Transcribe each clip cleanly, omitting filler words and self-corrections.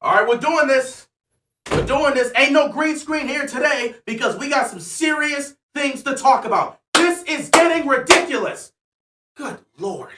All right, we're doing this. We're doing this. Ain't no green screen here today because we got some serious things to talk about. This is getting ridiculous. Good Lord.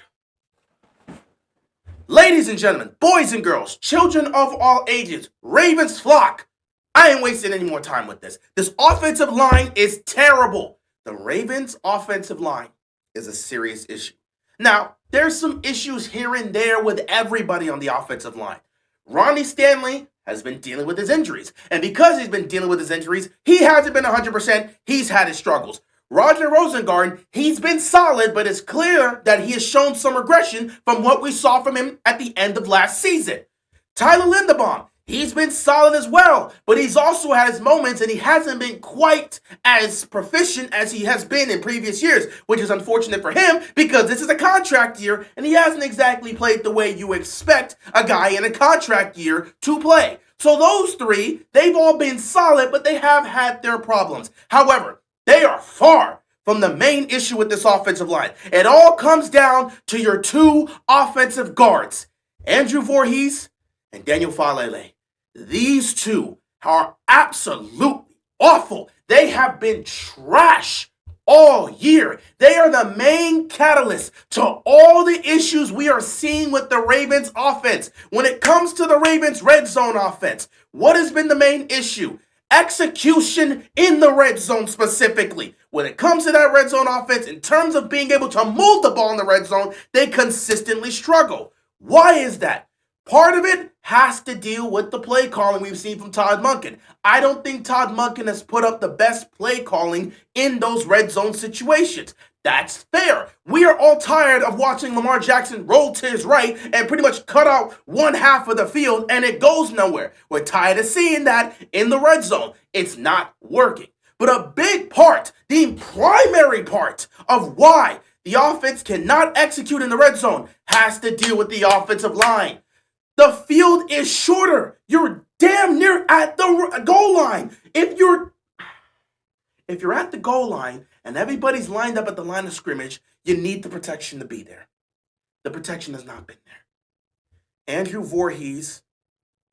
Ladies and gentlemen, boys and girls, children of all ages, Ravens flock. I ain't wasting any more time with this. This offensive line is terrible. The Ravens' offensive line is a serious issue. Now, there's some issues here and there with everybody on the offensive line. Ronnie Stanley has been dealing with his injuries. And because he's been dealing with his injuries, he hasn't been 100%. He's had his struggles. Roger Rosengarten, he's been solid, but it's clear that he has shown some regression from what we saw from him at the end of last season. Tyler Linderbaum, he's been solid as well, but he's also had his moments and he hasn't been quite as proficient as he has been in previous years, which is unfortunate for him because this is a contract year and he hasn't exactly played the way you expect a guy in a contract year to play. So those three, they've all been solid, but they have had their problems. However, they are far from the main issue with this offensive line. It all comes down to your two offensive guards, Andrew Voorhees and Daniel Falle. These two are absolutely awful. They have been trash all year. They are the main catalyst to all the issues we are seeing with the Ravens offense. When it comes to the Ravens red zone offense, what has been the main issue? Execution in the red zone specifically. When it comes to that red zone offense, in terms of being able to move the ball in the red zone, they consistently struggle. Why is that? Part of it has to deal with the play calling we've seen from Todd Monken. I don't think Todd Monken has put up the best play calling in those red zone situations. That's fair. We are all tired of watching Lamar Jackson roll to his right and pretty much cut out one half of the field and it goes nowhere. We're tired of seeing that in the red zone. It's not working. But a big part, the primary part of why the offense cannot execute in the red zone has to deal with the offensive line. The field is shorter. You're damn near at the goal line. If you're at the goal line and everybody's lined up at the line of scrimmage, you need the protection to be there. The protection has not been there. Andrew Voorhees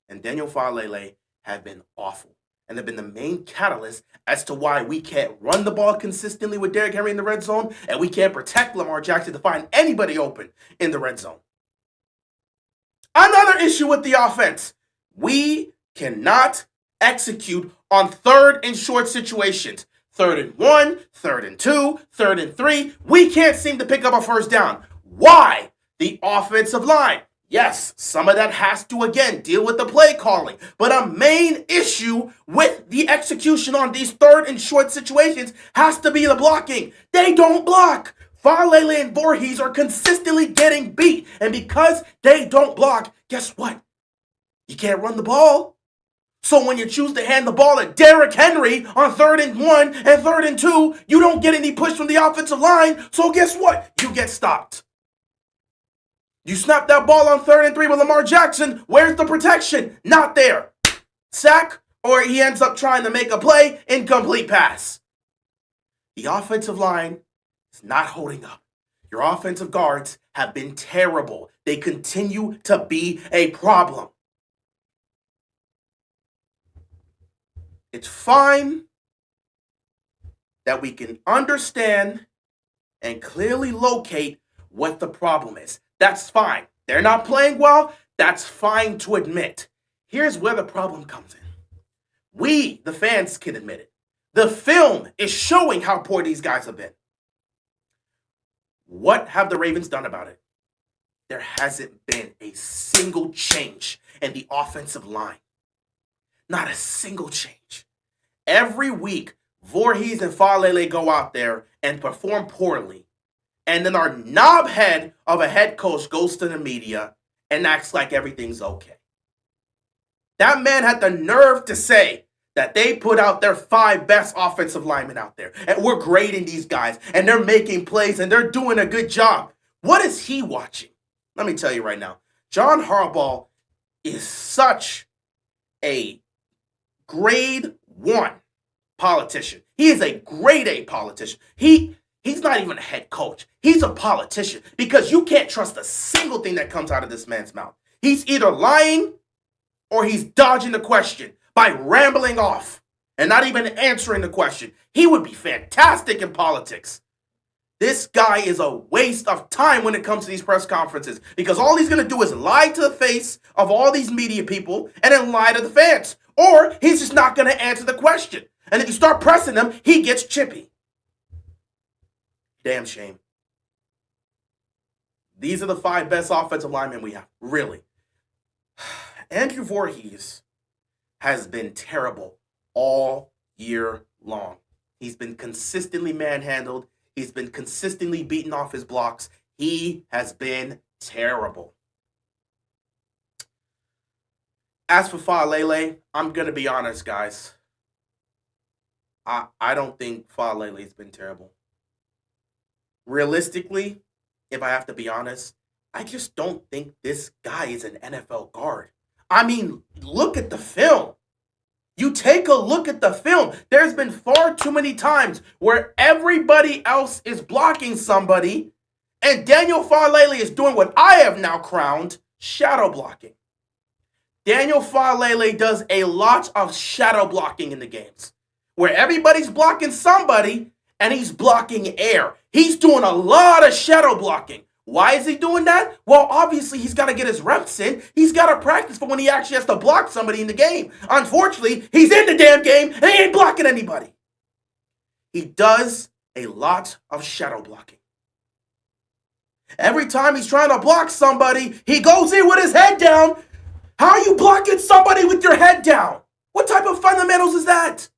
and Daniel Falle have been awful. And they've been the main catalyst as to why we can't run the ball consistently with Derrick Henry in the red zone and we can't protect Lamar Jackson to find anybody open in the red zone. Another issue with the offense. We cannot execute on third and short situations. 3rd and 1, 3rd and 2, 3rd and 3. We can't seem to pick up a first down. Why? The offensive line. Yes, some of that has to, again, deal with the play calling. But a main issue with the execution on these third and short situations has to be the blocking. They don't block. Falle and Voorhees are consistently getting beat. And because they don't block, guess what? You can't run the ball. So when you choose to hand the ball to Derrick Henry on 3rd and 1 and 3rd and 2, you don't get any push from the offensive line. So guess what? You get stopped. You snap that ball on 3rd and 3 with Lamar Jackson. Where's the protection? Not there. Sack, or he ends up trying to make a play, incomplete pass. The offensive line is not holding up. Your offensive guards have been terrible. They continue to be a problem. It's fine that we can understand and clearly locate what the problem is. That's fine. They're not playing well. That's fine to admit. Here's where the problem comes in. We, the fans, can admit it. The film is showing how poor these guys have been. What have the Ravens done about it? There hasn't been a single change in the offensive line. Not a single change. Every week, Voorhees and Falle go out there and perform poorly. And then our knobhead of a head coach goes to the media and acts like everything's okay. That man had the nerve to say that they put out their 5 best offensive linemen out there. And we're grading these guys. And they're making plays and they're doing a good job. What is he watching? Let me tell you right now. John Harbaugh is such a grade 1 politician. He is a grade A politician. He's not even a head coach. He's a politician because you can't trust a single thing that comes out of this man's mouth. He's either lying or he's dodging the question by rambling off and not even answering the question. He would be fantastic in politics. This guy is a waste of time when it comes to these press conferences because all he's going to do is lie to the face of all these media people and then lie to the fans. Or he's just not going to answer the question. And if you start pressing him, he gets chippy. Damn shame. These are the 5 best offensive linemen we have. Really. Andrew Voorhees has been terrible all year long. He's been consistently manhandled. He's been consistently beaten off his blocks. He has been terrible. As for Falle, I'm going to be honest, guys. I don't think Falle has been terrible. Realistically, if I have to be honest, I just don't think this guy is an NFL guard. I mean, look at the film. You take a look at the film. There's been far too many times where everybody else is blocking somebody, and Daniel Falle is doing what I have now crowned shadow blocking. Daniel Falle does a lot of shadow blocking in the games, where everybody's blocking somebody, and he's blocking air. He's doing a lot of shadow blocking. Why is he doing that? Well, obviously, he's got to get his reps in. He's got to practice for when he actually has to block somebody in the game. Unfortunately, he's in the damn game, and he ain't blocking anybody. He does a lot of shadow blocking. Every time he's trying to block somebody, he goes in with his head down. How are you blocking somebody with your head down? What type of fundamentals is that?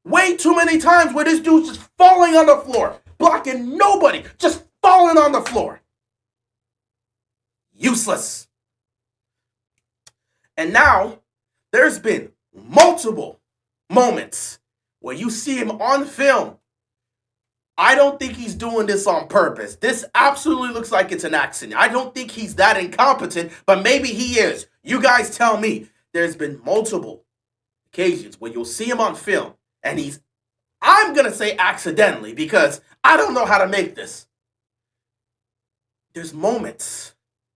Way too many times where this dude's just falling on the floor, blocking nobody, just falling on the floor. Useless. And now, there's been multiple moments where you see him on film. I don't think he's doing this on purpose. This absolutely looks like it's an accident. I don't think he's that incompetent, but maybe he is. You guys tell me. There's been multiple occasions where you'll see him on film, and I'm going to say accidentally because I don't know how to make this. There's moments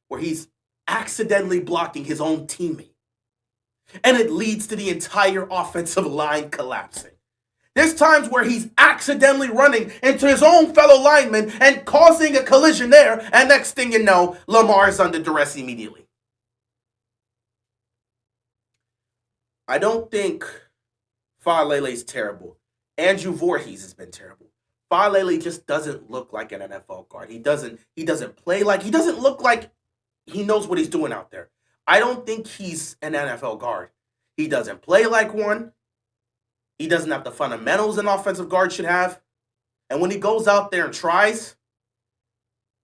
where he's accidentally blocking his own teammate, and it leads to the entire offensive line collapsing. There's times where he's accidentally running into his own fellow lineman and causing a collision there, and next thing you know, Lamar's under duress immediately. I don't think Falele's terrible. Andrew Voorhees has been terrible. Falle just doesn't look like an NFL guard. He doesn't play like, he doesn't look like he knows what he's doing out there. I don't think he's an NFL guard. He doesn't play like one. He doesn't have the fundamentals an offensive guard should have. And when he goes out there and tries,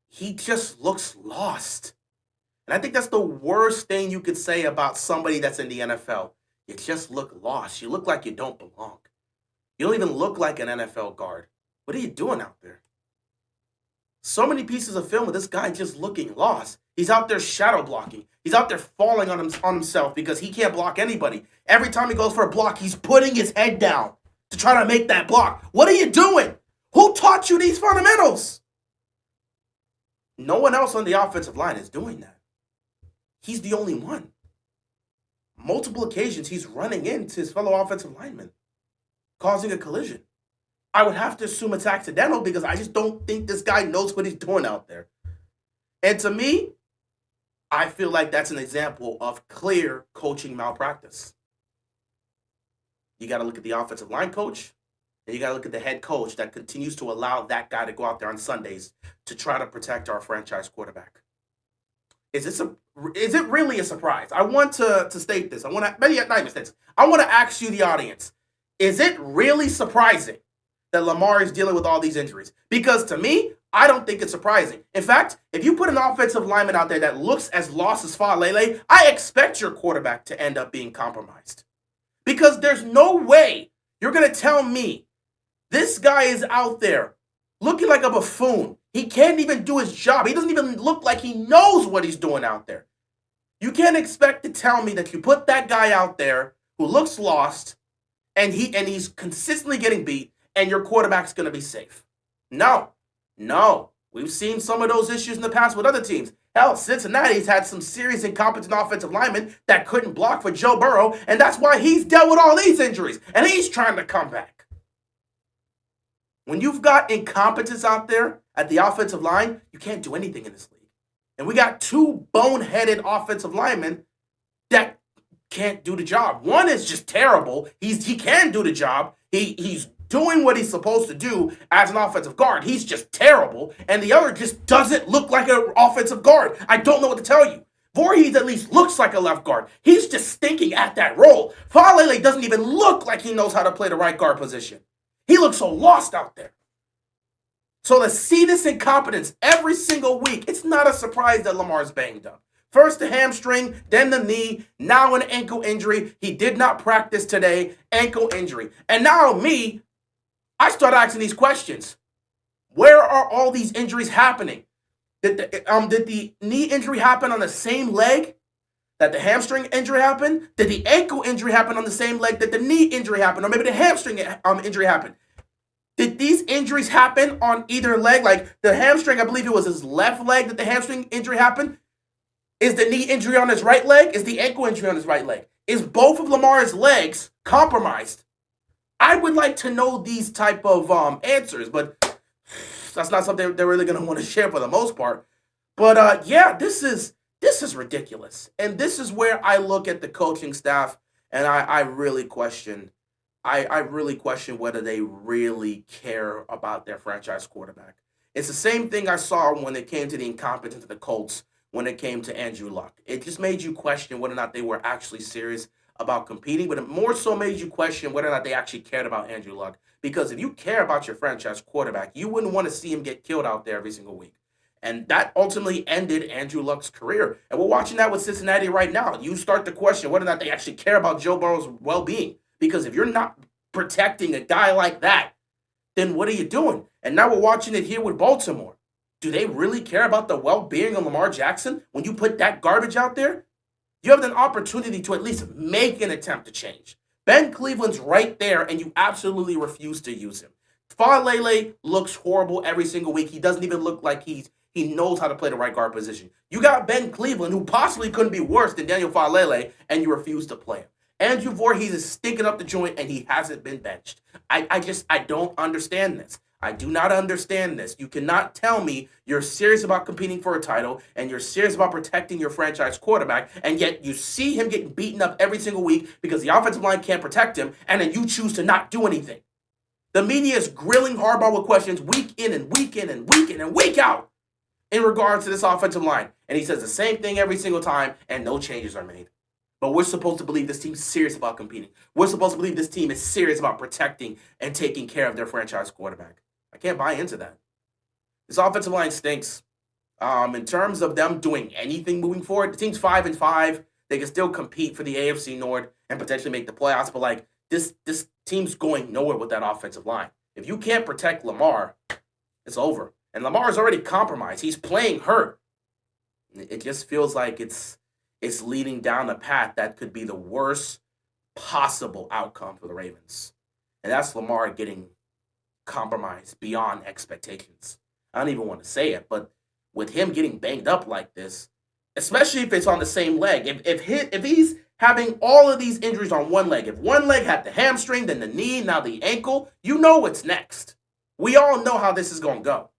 he just looks lost. And I think that's the worst thing you could say about somebody that's in the NFL. You just look lost. You look like you don't belong. You don't even look like an NFL guard. What are you doing out there? So many pieces of film of this guy just looking lost. He's out there shadow blocking. He's out there falling on himself because he can't block anybody. Every time he goes for a block, he's putting his head down to try to make that block. What are you doing? Who taught you these fundamentals? No one else on the offensive line is doing that. He's the only one. Multiple occasions, he's running into his fellow offensive lineman, causing a collision. I would have to assume it's accidental because I just don't think this guy knows what he's doing out there. And to me, I feel like that's an example of clear coaching malpractice. You got to look at the offensive line coach, and you got to look at the head coach that continues to allow that guy to go out there on Sundays to try to protect our franchise quarterback. Is it really a surprise? I want to state this. I want to ask you, the audience, is it really surprising that Lamar is dealing with all these injuries? Because to me, I don't think it's surprising. In fact, if you put an offensive lineman out there that looks as lost as Falle, I expect your quarterback to end up being compromised. Because there's no way you're going to tell me this guy is out there looking like a buffoon. He can't even do his job. He doesn't even look like he knows what he's doing out there. You can't expect to tell me that you put that guy out there who looks lost and he's consistently getting beat and your quarterback's going to be safe. No. We've seen some of those issues in the past with other teams. Hell, Cincinnati's had some serious incompetent offensive linemen that couldn't block for Joe Burrow, and that's why he's dealt with all these injuries, and he's trying to come back. When you've got incompetence out there at the offensive line, you can't do anything in this league. And we got two boneheaded offensive linemen that can't do the job. One is just terrible. He can do the job. He's doing what he's supposed to do as an offensive guard. He's just terrible. And the other just doesn't look like an offensive guard. I don't know what to tell you. Voorhees at least looks like a left guard. He's just stinking at that role. Falle doesn't even look like he knows how to play the right guard position. He looks so lost out there. So to see this incompetence every single week, it's not a surprise that Lamar's banged up. First the hamstring, then the knee, now an ankle injury. He did not practice today, ankle injury. And now I start asking these questions. Where are all these injuries happening? Did the knee injury happen on the same leg that the hamstring injury happened? Did the ankle injury happen on the same leg that the knee injury happened? Or maybe the hamstring injury happened? Did these injuries happen on either leg? Like the hamstring, I believe it was his left leg that the hamstring injury happened. Is the knee injury on his right leg? Is the ankle injury on his right leg? Is both of Lamar's legs compromised? I would like to know these type of answers, but that's not something they're really going to want to share for the most part. But yeah, this is ridiculous. And this is where I look at the coaching staff and I really question I really question whether they really care about their franchise quarterback. It's the same thing I saw when it came to the incompetence of the Colts when it came to Andrew Luck. It just made you question whether or not they were actually serious about competing, but it more so made you question whether or not they actually cared about Andrew Luck. Because if you care about your franchise quarterback, you wouldn't want to see him get killed out there every single week. And that ultimately ended Andrew Luck's career. And we're watching that with Cincinnati right now. You start to question whether or not they actually care about Joe Burrow's well-being. Because if you're not protecting a guy like that, then what are you doing? And now we're watching it here with Baltimore. Do they really care about the well-being of Lamar Jackson when you put that garbage out there? You have an opportunity to at least make an attempt to change. Ben Cleveland's right there, and you absolutely refuse to use him. Falle looks horrible every single week. He doesn't even look like he knows how to play the right guard position. You got Ben Cleveland, who possibly couldn't be worse than Daniel Falle, and you refuse to play him. Andrew Voorhees is stinking up the joint, and he hasn't been benched. I don't understand this. I do not understand this. You cannot tell me you're serious about competing for a title and you're serious about protecting your franchise quarterback, and yet you see him getting beaten up every single week because the offensive line can't protect him, and then you choose to not do anything. The media is grilling Harbaugh with questions week in and week in and week in and week out in regards to this offensive line. And he says the same thing every single time, and no changes are made. But we're supposed to believe this team's serious about competing. We're supposed to believe this team is serious about protecting and taking care of their franchise quarterback. I can't buy into that. This offensive line stinks. In terms of them doing anything moving forward, the team's 5-5. They can still compete for the AFC North and potentially make the playoffs. But like this team's going nowhere with that offensive line. If you can't protect Lamar, it's over. And Lamar's already compromised. He's playing hurt. It just feels like it's leading down a path that could be the worst possible outcome for the Ravens. And that's Lamar getting compromised beyond expectations. I don't even want to say it, but with him getting banged up like this, especially if it's on the same leg, if he's having all of these injuries on one leg, if one leg had the hamstring, then the knee, now the ankle, you know what's next. We all know how this is going to go.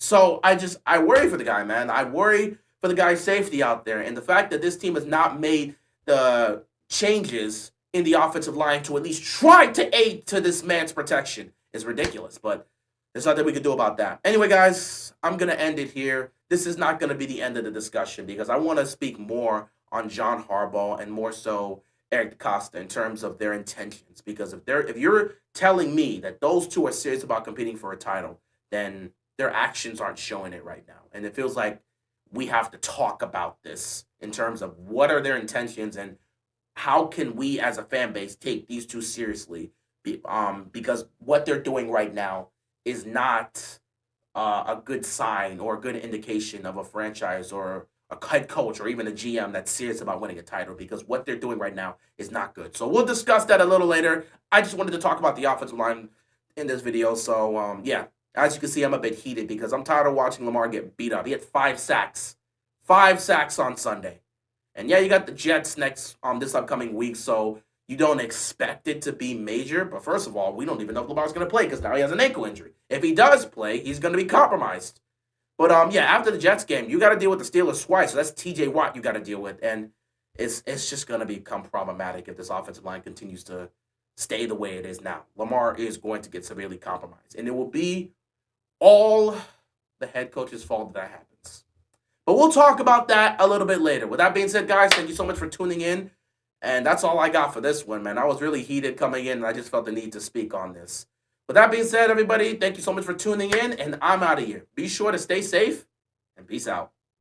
So I worry for the guy, man. I worry for the guy's safety out there. And the fact that this team has not made the changes in the offensive line to at least try to aid to this man's protection is ridiculous. But there's nothing we can do about that. Anyway, guys, I'm going to end it here. This is not going to be the end of the discussion because I want to speak more on John Harbaugh and more so Eric DeCosta in terms of their intentions. Because if you're telling me that those two are serious about competing for a title, then their actions aren't showing it right now. And it feels like we have to talk about this in terms of what are their intentions and how can we as a fan base take these two seriously, because what they're doing right now is not a good sign or a good indication of a franchise or a head coach or even a GM that's serious about winning a title, because what they're doing right now is not good. So we'll discuss that a little later. I just wanted to talk about the offensive line in this video. So, yeah, as you can see, I'm a bit heated because I'm tired of watching Lamar get beat up. He had 5 sacks 5 sacks on Sunday. And yeah, you got the Jets next this upcoming week, so you don't expect it to be major. But first of all, we don't even know if Lamar's going to play because now he has an ankle injury. If he does play, he's going to be compromised. But yeah, after the Jets game, you got to deal with the Steelers twice. So that's T.J. Watt you got to deal with, and it's just going to become problematic if this offensive line continues to stay the way it is now. Lamar is going to get severely compromised, and it will be all the head coach's fault that happens. But we'll talk about that a little bit later. With that being said, guys, thank you so much for tuning in. And that's all I got for this one, man. I was really heated coming in, and I just felt the need to speak on this. With that being said, everybody, thank you so much for tuning in, and I'm out of here. Be sure to stay safe, and peace out.